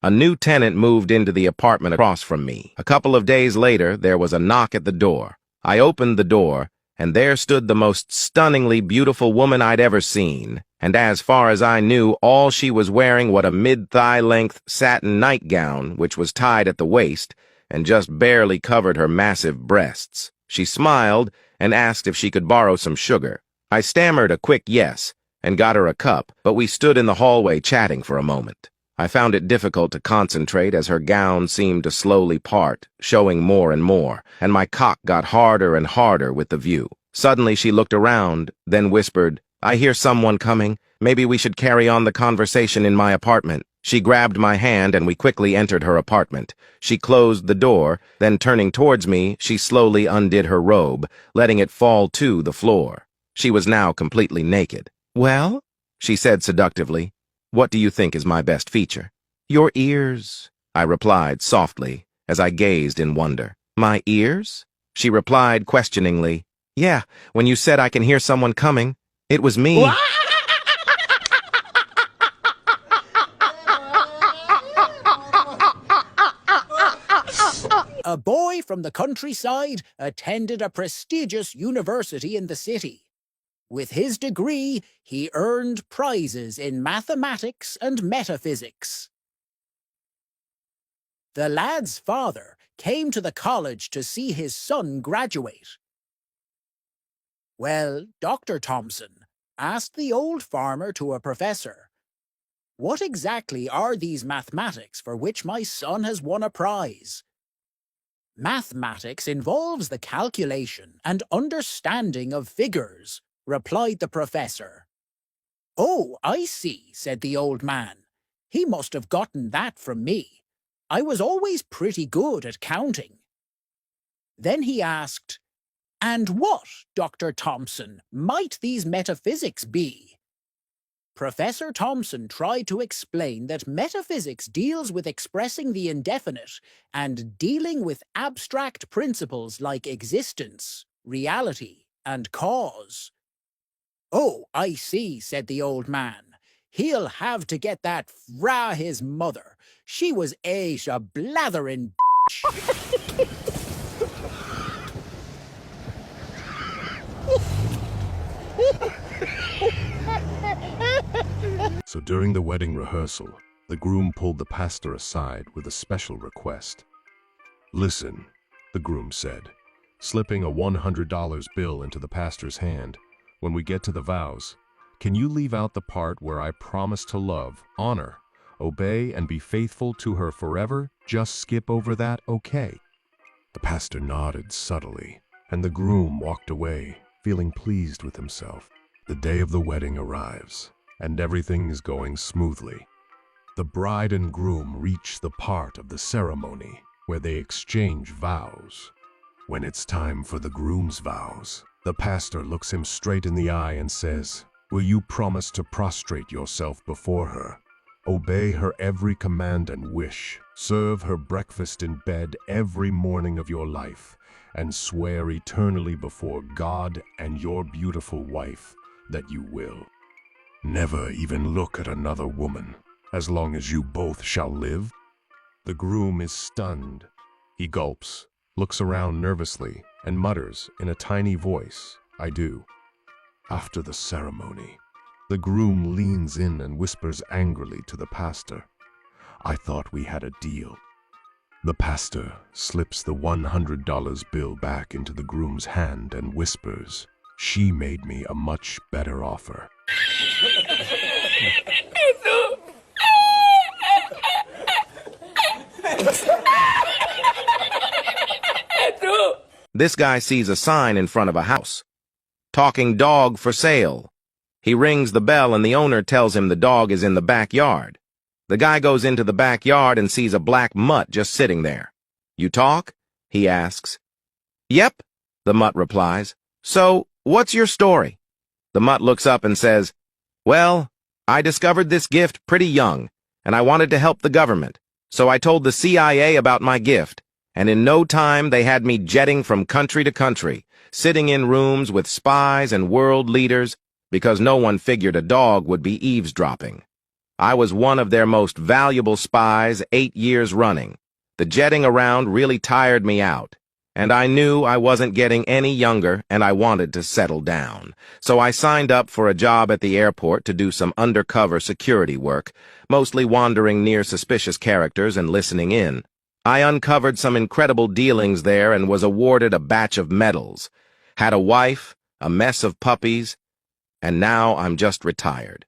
A new tenant moved into the apartment across from me. A couple of days later, there was a knock at the door. I opened the door, and there stood the most stunningly beautiful woman I'd ever seen. And as far as I knew, all she was wearing was a mid-thigh-length satin nightgown, which was tied at the waist and just barely covered her massive breasts. She smiled and asked if she could borrow some sugar. I stammered a quick yes and got her a cup, but we stood in the hallway chatting for a moment. I found it difficult to concentrate as her gown seemed to slowly part, showing more and more, and my cock got harder and harder with the view. Suddenly she looked around, then whispered, "I hear someone coming. Maybe we should carry on the conversation in my apartment." She grabbed my hand and we quickly entered her apartment. She closed the door, then turning towards me, she slowly undid her robe, letting it fall to the floor. She was now completely naked. "Well?" she said seductively. "What do you think is my best feature?" "Your ears," I replied softly as I gazed in wonder. "My ears?" she replied questioningly. "Yeah, when you said I can hear someone coming, it was me." A boy from the countryside attended a prestigious university in the city. With his degree, he earned prizes in mathematics and metaphysics. The lad's father came to the college to see his son graduate. Well, Dr. Thompson asked the old farmer to a professor, "What exactly are these mathematics for which my son has won a prize?" "Mathematics involves the calculation and understanding of figures," replied the professor. "Oh, I see," said the old man. "He must have gotten that from me. I was always pretty good at counting." Then he asked, "And what, Dr. Thompson, might these metaphysics be?" Professor Thompson tried to explain that metaphysics deals with expressing the indefinite and dealing with abstract principles like existence, reality, and cause. "Oh, I see," said the old man. "He'll have to get that fra his mother. She was a blatherin' bitch." So during the wedding rehearsal, the groom pulled the pastor aside with a special request. "Listen," the groom said, slipping a $100 bill into the pastor's hand. "When we get to the vows, can you leave out the part where I promise to love, honor, obey, and be faithful to her forever? Just skip over that, okay?" The pastor nodded subtly, and the groom walked away, feeling pleased with himself. The day of the wedding arrives, and everything is going smoothly. The bride and groom reach the part of the ceremony where they exchange vows. When it's time for the groom's vows, the pastor looks him straight in the eye and says, "Will you promise to prostrate yourself before her, obey her every command and wish, serve her breakfast in bed every morning of your life, and swear eternally before God and your beautiful wife that you will never even look at another woman, as long as you both shall live?" The groom is stunned. He gulps, looks around nervously, and mutters in a tiny voice, "I do." After the ceremony, the groom leans in and whispers angrily to the pastor, "I thought we had a deal." The pastor slips the $100 bill back into the groom's hand and whispers, "She made me a much better offer." This guy sees a sign in front of a house. "Talking dog for sale." He rings the bell and the owner tells him the dog is in the backyard. The guy goes into the backyard and sees a black mutt just sitting there. "You talk?" he asks. "Yep," the mutt replies. "So, what's your story?" The mutt looks up and says, "Well, I discovered this gift pretty young, and I wanted to help the government. So I told the CIA about my gift, and in no time they had me jetting from country to country, sitting in rooms with spies and world leaders, because no one figured a dog would be eavesdropping." I was one of their most valuable spies 8 years running. The jetting around really tired me out, and I knew I wasn't getting any younger and I wanted to settle down. So I signed up for a job at the airport to do some undercover security work, mostly wandering near suspicious characters and listening in. I uncovered some incredible dealings there and was awarded a batch of medals. Had a wife, a mess of puppies, and now I'm just retired.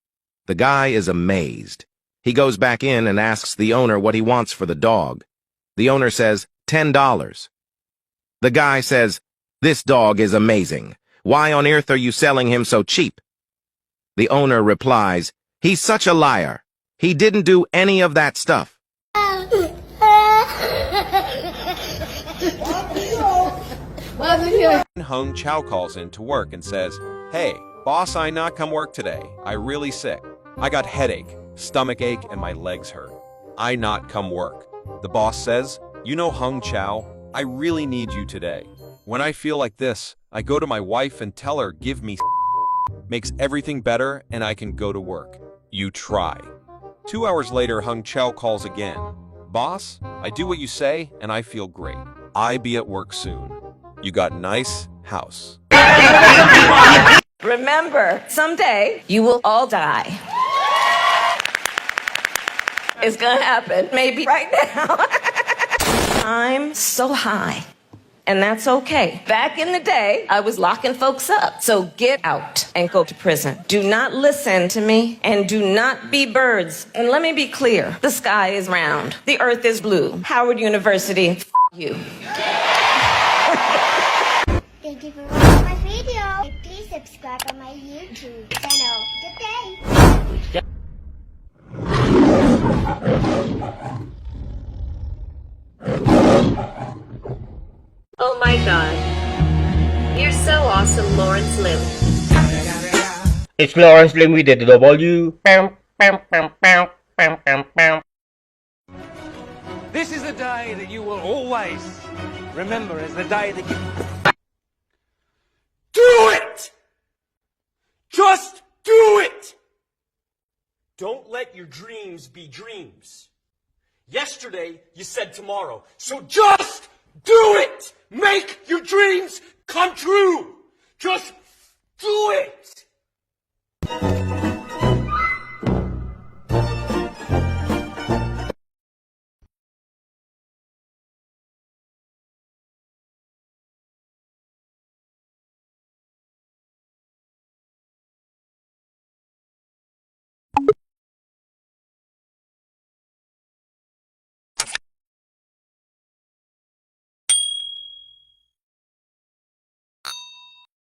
The guy is amazed. He goes back in and asks the owner what he wants for the dog. The owner says, $10. The guy says, "This dog is amazing. Why on earth are you selling him so cheap?" The owner replies, "He's such a liar. He didn't do any of that stuff." Hung Chow calls in to work and says, "Hey, boss, I not come work today. I really sick. I got headache, stomach ache, and my legs hurt. I not come work." The boss says, "You know, Hung Chow, I really need you today. When I feel like this, I go to my wife and tell her give me makes everything better and I can go to work. You try." 2 hours later, Hung Chow calls again. "Boss, I do what you say and I feel great. I be at work soon. You got nice house." Remember, someday you will all die. It's gonna happen, maybe right now. I'm so high, and that's okay. Back in the day, I was locking folks up. So get out and go to prison. Do not listen to me, and do not be birds. And let me be clear, the sky is round. The earth is blue. Howard University, you. Thank you for watching my video. And please subscribe on my YouTube channel. Good day. Oh my god. You're so awesome, Lawrence Lim. It's Lawrence Lim with the W. This is the day that you will always remember as the day that you... Do it! Just do it! Don't let your dreams be dreams. Yesterday, you said tomorrow. So just do it! Make your dreams come true! Just do it!